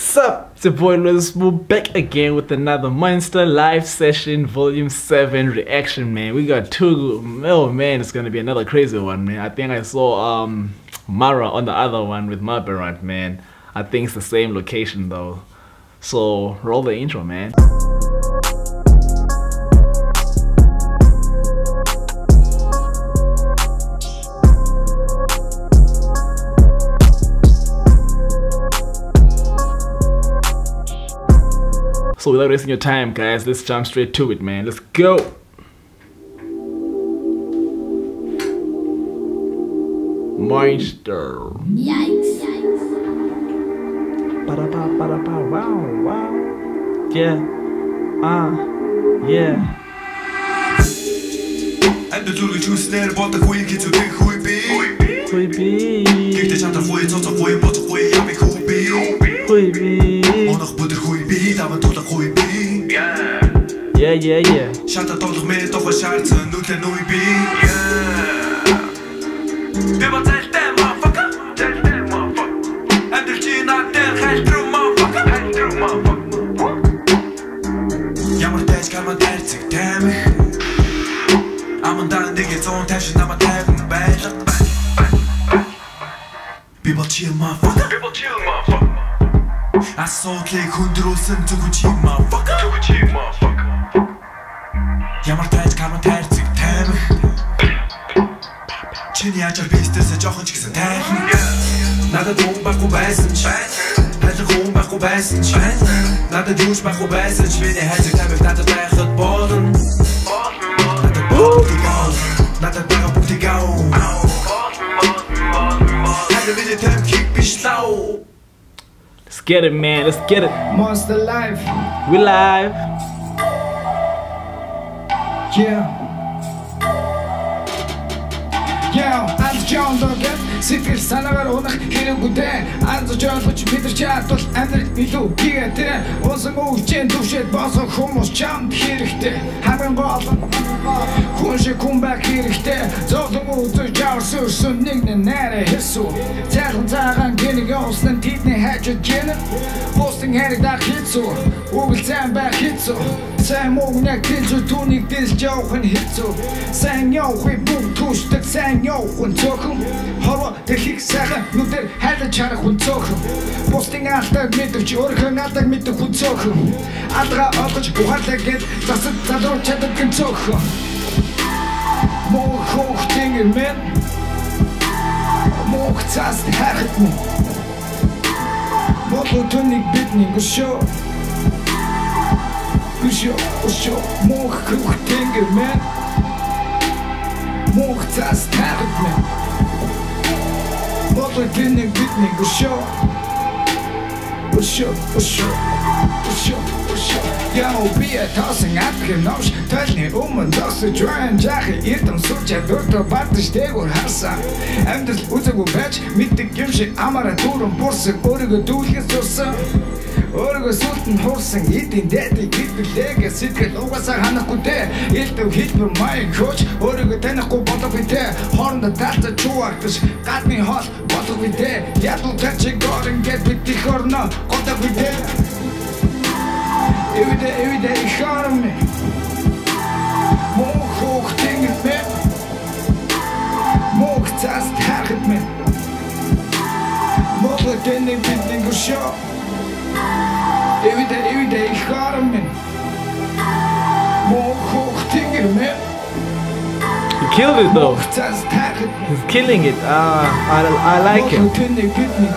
Sup, it's your boy Lois Smooth back again with another Monster Live Session Volume 7 reaction, man. We got two. Oh man, it's gonna be another crazy one, man. I think I saw Mara on the other one with Marbarant, man. I think it's the same location though. So roll the intro, man. So without wasting your time, guys, let's jump straight to it, man. Let's go. Monster. Yikes. Wow, wow. Yeah. Yeah. Ando durgi чүснээр бодог хуй гэж үдэг хуй би. Хуй би. Гэхдээ чатар хуй цоцоо хуй боцоо хуй ями хуй би. Хуй би. Онох бүдэр хуй би даван тулах хуй би. Yeah. Шата толох мэ тохо шаарцсан нүлэн хуй би. Би бацалтай motherfucker. Ando чинаатай хайлтруу motherfucker. Ямар тааш карман дайрцэг таймх. Амандан дэгэ зон тавш намайг тайван байлга. People chill motherfucker. Асуудлыг хүндрүүлсэн зүгэн чи motherfucker. Ямар тааш карман дайрцэг таймх. Чиний ачаар бизнесээ жоохон ч гэсэн тайхан. Надад хүн байхгүй байсан ч хайр хүн байхгүй байсан ч надад юуш байхгүй байсан ч миний хайр тамиг надад байхад болно. Надад байгаа бүгдийг ау. Хайр миний тэм хик биш лау. Let's get it, man. Let's get it. Monster Live. We live. Аз John Dogan Сэтгэл санаагаар унах хэрэгүүдээ Анзаж ойлгож мэдэрч ядвал амьдрал илүү хийгээтэй Усан үгчэн төвшөд босох хүмүүс чамд хэрэгтэй Хамгийн гол хүн шиг хүн байх хэрэгтэй Зовлон үзэж яварсан нэг нэрэ хэсүү Цайхан цагаан гэнэг явсан тэдний хайчод гэнэ Постинг хэрэг хийцүү Үгэл зам байх хийцүү Сайн мөнгөний тэлж түүнийг дэлж явах нь хэцүү Сайн явахыг бүгд түшдэг сайн явах нь цөөхөн Хорво тэрхийг сайхан нүдээр хайлаж харах хүн цөөхөн Постинг алдаад мэдвч өөрхөн алдаг мэдэх хүн цөөхөн Алдгаа олгож ухаалаа гээд засад залруу чаддаг хүн цөөхөн Мох хох тэнгэр мэн Мох цаас харахт мөн Мохо түүнийг бидний гүшөө Гүшөө мох хох тэнгэр мэн Мох цаас харахт мэн Мохо түүнийг бидний гүшөө Яо бие тасан апхим новш Тайлны өмнө досож байна Жахи эрдэм суулчаа дуртай бардаж дээгүүр харсан Амьдрал үзээгүй байж мэддэг юм шиг амаараа дүүрэн бурсаг өөрийгөө дүүлгээс зурсан Өөрийгөө сүлтэн хуурсан эдийн дайдыг гитгэлээгээ сэтгэл угаасаа ханахгүй дээ Илдэв хэлбэр маяг хөөж өөрийгөө танихгүй болоогүй дээ Хоорондоо таалцаж чуугдаж гадны хоол болоогүй дээ Ядуу тачиг горн гэд бид их орно годоогүй дээ Everyday ich höre mich Moch hoch tinget mir Moch zast herret mir Moch den ich bin den Gusho Everyday ich höre mich Moch hoch tinget mir He killed it though. He's killing it. I like it.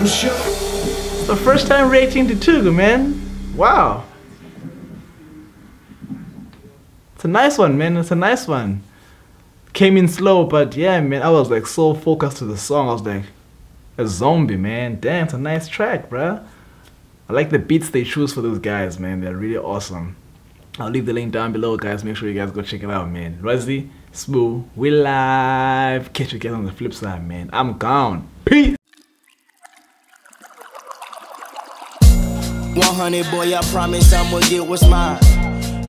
It's the first time reacting to Tugu, man. Wow. It's a nice one, man. It's a nice one. Came in slow, but yeah, man, I was like so focused to the song. I was like a zombie, man. Damn, it's a nice track, bruh. I like the beats they choose for those guys, man. They're really awesome. I'll leave the link down below, guys. Make sure you guys go check it out, man. Rozzy, Smooth, we live. Catch you guys on the flip side, man. I'm gone. Peace. 100, boy, I promise I'ma get what's mine.